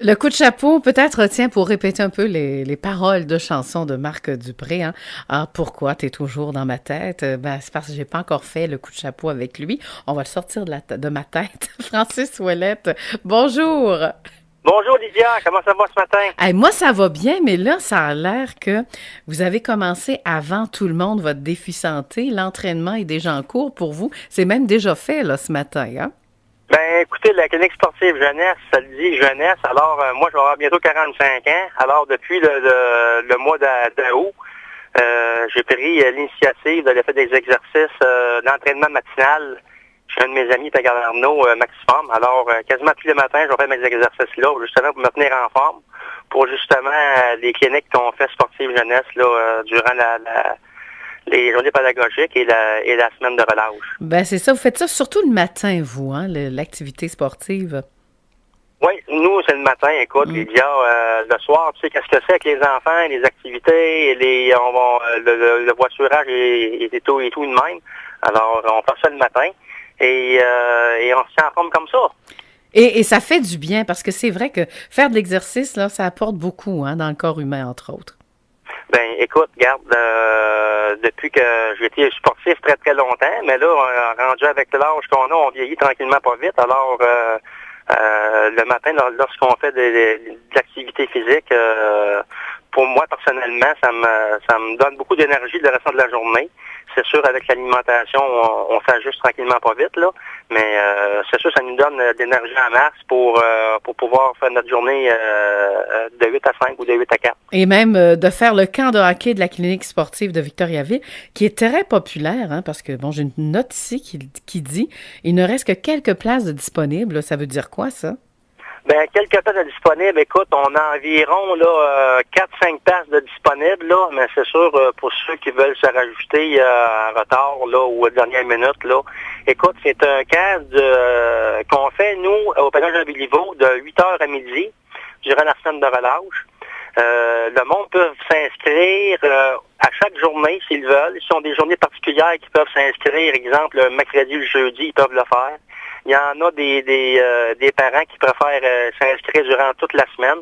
Le coup de chapeau, peut-être, tiens, pour répéter un peu les paroles de chansons de Marc Dupré, hein. Ah, pourquoi t'es toujours dans ma tête? Ben, c'est parce que j'ai pas encore fait le coup de chapeau avec lui. On va le sortir de ma tête. Francis Ouellette, bonjour! Bonjour Lydia, comment ça va ce matin? Hey, moi, ça va bien, mais là, ça a l'air que vous avez commencé avant tout le monde votre défi santé. L'entraînement est déjà en cours pour vous. C'est même déjà fait, là, ce matin, hein? Ben écoutez, la clinique sportive jeunesse, ça le dit jeunesse, alors moi je vais avoir bientôt 45 ans. Alors depuis le mois d'août, j'ai pris l'initiative de faire des exercices d'entraînement matinal chez un de mes amis, Pagal Arnaud, Maximum. Alors quasiment tous les matins, je vais faire mes exercices-là, justement pour me tenir en forme, pour justement les cliniques qu'on fait sportive jeunesse là, durant les journées pédagogiques et la semaine de relâche. Ben, c'est ça. Vous faites ça surtout le matin, vous, hein, l'activité sportive. Oui, nous, c'est le matin, écoute, Mm. Lydia, le soir, tu sais, qu'est-ce que c'est avec les enfants, les activités, le voiturage et tout de même. Alors, on fait ça le matin et on se tient en forme comme ça. Et ça fait du bien parce que c'est vrai que faire de l'exercice, là, ça apporte beaucoup, hein, dans le corps humain, entre autres. Ben, écoute, regarde, depuis que j'ai été sportif très, très longtemps, mais là, rendu avec l'âge qu'on a, on vieillit tranquillement pas vite. Alors, le matin, lorsqu'on fait de l'activité physique, pour moi, personnellement, ça me donne beaucoup d'énergie le restant de la journée. C'est sûr, avec l'alimentation, on s'ajuste tranquillement pas vite, là. Mais c'est sûr, ça nous donne de l'énergie en masse pour pouvoir faire notre journée de 8 à 5 ou de 8 à 4. Et même de faire le camp de hockey de la clinique sportive de Victoriaville, qui est très populaire, hein, parce que, bon, j'ai une note ici qui dit il ne reste que quelques places de disponibles. Ça veut dire quoi, ça? Ben, quelques places de disponibles. Écoute, on a environ là 4-5 places de disponibles, là, mais c'est sûr, pour ceux qui veulent se rajouter en retard là, ou à la dernière minute, là. Écoute, c'est un cas qu'on fait, nous, au Pavillon Jean Béliveau, de 8 heures à midi, durant la semaine de relâche. Le monde peut s'inscrire à chaque journée s'ils veulent. S'ils ont des journées particulières qui peuvent s'inscrire, exemple le mercredi ou le jeudi, ils peuvent le faire. Il y en a des parents qui préfèrent s'inscrire durant toute la semaine.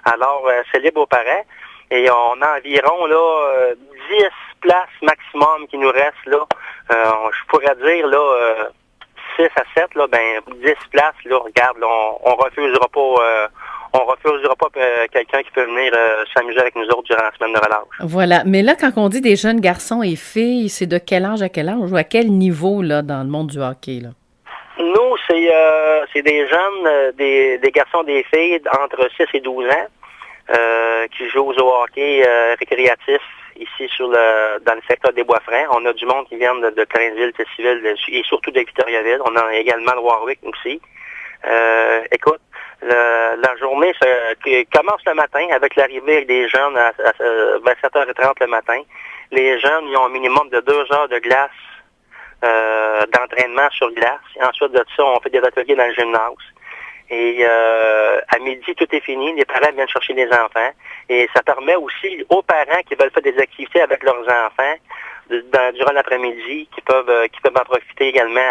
Alors, c'est libre aux parents. Et on a environ là 10 places maximum qui nous restent là. Je pourrais dire là 6 à 7 là, ben 10 places, là, regarde, là, on refusera pas quelqu'un qui peut venir s'amuser avec nous autres durant la semaine de relâche. Voilà. Mais là, quand on dit des jeunes garçons et filles, c'est de quel âge à quel âge ou à quel niveau, là, dans le monde du hockey, là? Nous, c'est des jeunes, des garçons, des filles entre 6 et 12 ans qui jouent au hockey récréatif ici dans le secteur des Bois-Francs. On a du monde qui vient de Clainsville, Tessiville et surtout de Victoriaville. On a également le Warwick aussi. Écoute, la journée qui commence le matin avec l'arrivée des jeunes à 7h30 le matin. Les jeunes, ils ont un minimum de 2 heures de glace d'entraînement sur glace. Et ensuite de ça, on fait des ateliers dans le gymnase. Et à midi, tout est fini. Les parents viennent chercher les enfants. Et ça permet aussi aux parents qui veulent faire des activités avec leurs enfants durant l'après-midi, qui peuvent en profiter également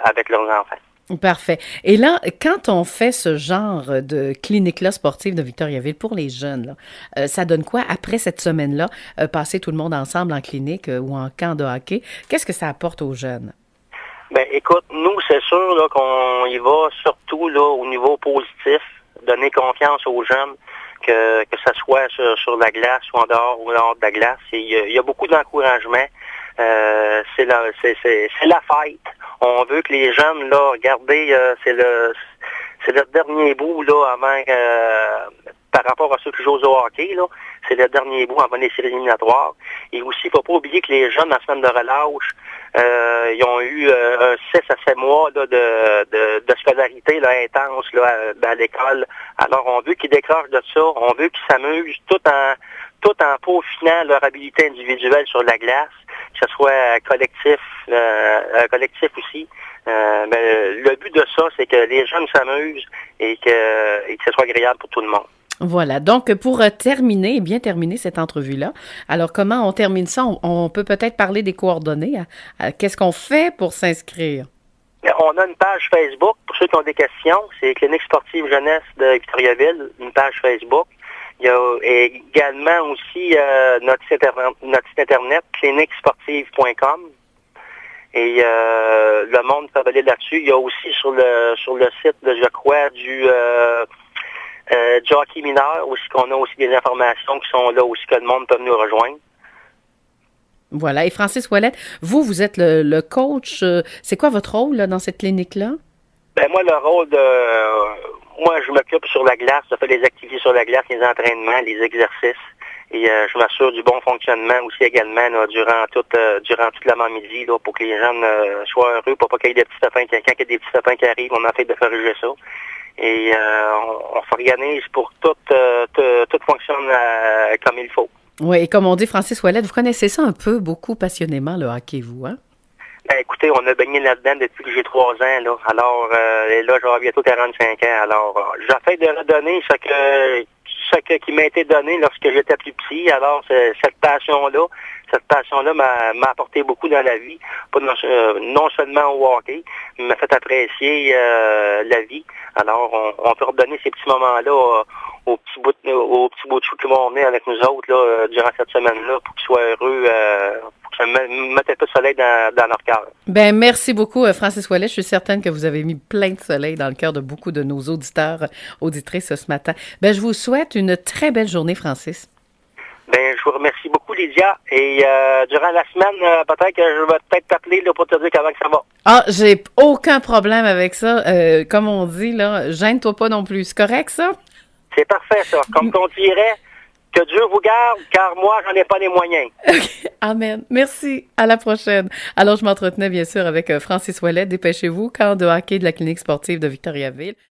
avec leurs enfants. Parfait. Et là, quand on fait ce genre de clinique-là sportive de Victoriaville pour les jeunes, là, ça donne quoi après cette semaine-là, passer tout le monde ensemble en clinique ou en camp de hockey? Qu'est-ce que ça apporte aux jeunes? Ben, écoute, nous, c'est sûr là, qu'on y va surtout là au niveau positif, donner confiance aux jeunes, que ça soit sur la glace ou en dehors de la glace. Il y a beaucoup d'encouragement. C'est la fête. On veut que les jeunes, là, regardez, c'est le dernier bout, là, avant, par rapport à ceux qui jouent au hockey, là, c'est le dernier bout avant les séries éliminatoires. Et aussi, il ne faut pas oublier que les jeunes, en semaine de relâche, ils ont eu 6 à 7 mois là, de scolarité là, intense là, à l'école. Alors, on veut qu'ils décrochent de ça, on veut qu'ils s'amusent tout en peaufinant leur habilité individuelle sur la glace, que ce soit collectif aussi. Mais le but de ça, c'est que les jeunes s'amusent et que ce soit agréable pour tout le monde. Voilà. Donc, pour terminer, bien terminer cette entrevue-là, alors comment on termine ça? On peut peut-être parler des coordonnées. Qu'est-ce qu'on fait pour s'inscrire? On a une page Facebook pour ceux qui ont des questions. C'est Clinique sportive jeunesse de Victoriaville, une page Facebook. Il y a également aussi notre site internet cliniquesportive.com. Et le monde peut aller là-dessus. Il y a aussi sur le site, je crois, du jockey mineur, aussi qu'on a aussi des informations qui sont là aussi que le monde peut nous rejoindre. Voilà. Et Francis Ouellette, vous êtes le coach. C'est quoi votre rôle là, dans cette clinique-là? Ben moi, le rôle moi, je m'occupe sur la glace, je fais les activités sur la glace, les entraînements, les exercices. Et je m'assure du bon fonctionnement aussi également là, durant toute l'avant-midi là, pour que les jeunes soient heureux, pour pas qu'il y ait des petits tapins. Quand il y a des petits tapins qui arrivent, on essaie de corriger ça. Et on s'organise pour tout fonctionne comme il faut. Oui, et comme on dit, Francis Ouellette, vous connaissez ça un peu, beaucoup passionnément, le hockey, vous, hein? Ben, écoutez, on a baigné là-dedans depuis que j'ai 3 ans, là. Alors, là, j'aurai bientôt 45 ans. Alors, j'essaie de redonner ce qui m'a été donné lorsque j'étais plus petit. Alors, cette passion-là m'a apporté beaucoup dans la vie. Pas non seulement au hockey, mais m'a fait apprécier la vie. Alors, on peut redonner ces petits moments-là aux petits bouts de chou qui vont venir avec nous autres là, durant cette semaine-là pour qu'ils soient heureux, pour que ça mette un peu de soleil dans leur cœur. Ben merci beaucoup, Francis Ouellette. Je suis certaine que vous avez mis plein de soleil dans le cœur de beaucoup de nos auditeurs, auditrices ce matin. Ben je vous souhaite une très belle journée, Francis. Ben, je vous remercie beaucoup, Lydia. Et durant la semaine, peut-être que je vais peut-être t'appeler là, pour te dire comment ça va. Ah, j'ai aucun problème avec ça. Comme on dit, là, gêne-toi pas non plus. C'est correct, ça? C'est parfait, ça. Comme qu'on dirait, que Dieu vous garde, car moi, j'en ai pas les moyens. Okay. Amen. Merci. À la prochaine. Alors, je m'entretenais bien sûr avec Francis Ouellette. Dépêchez-vous, camp de hockey de la clinique sportive de Victoriaville.